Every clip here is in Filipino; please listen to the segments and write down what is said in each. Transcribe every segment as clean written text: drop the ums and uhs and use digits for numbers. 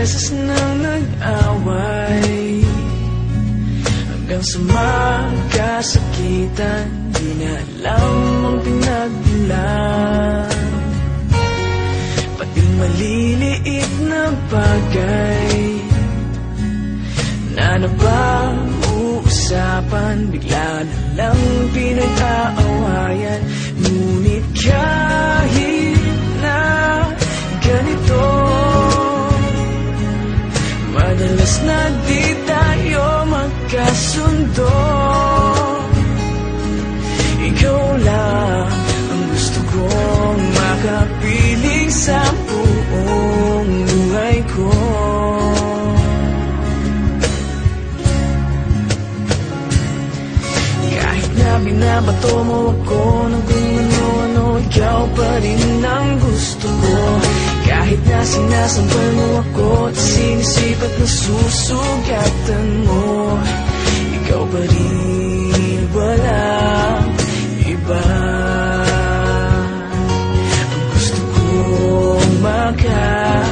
beses nang nag-away, hanggang sa magkasakitan, di na alam ang pinagmulan. Pati maliliit na bagay na napag-uusapan, bigla na lang pinag-aawayan. Ngunit kahit na ganito, madalas na di tayo magkasundo. Ikaw lang ang gusto kong makapiling sa buong buhay ko. Kahit na binabato mo ako ng kung ano-ano, ikaw pa rin ang gusto ko. Kahit na sinasampal mo ako at sinisip at nasusugatan mo, ikaw pa rin, walang iba. Ang gusto kong makasama,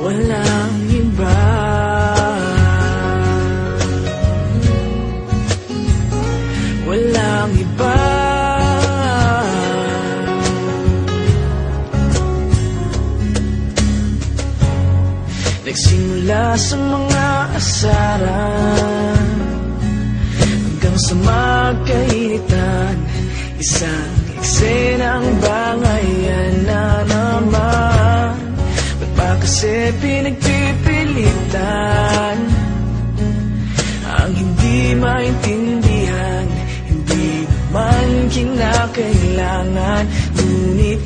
walang iba. Walang iba. Nagsimula sa mga asaran, hanggang sa magkainitan, isang eksenang bangayan na naman. Ba't ba kasi pinagpipilitan ang hindi maintindihan? Hindi naman kinakailangan, ngunit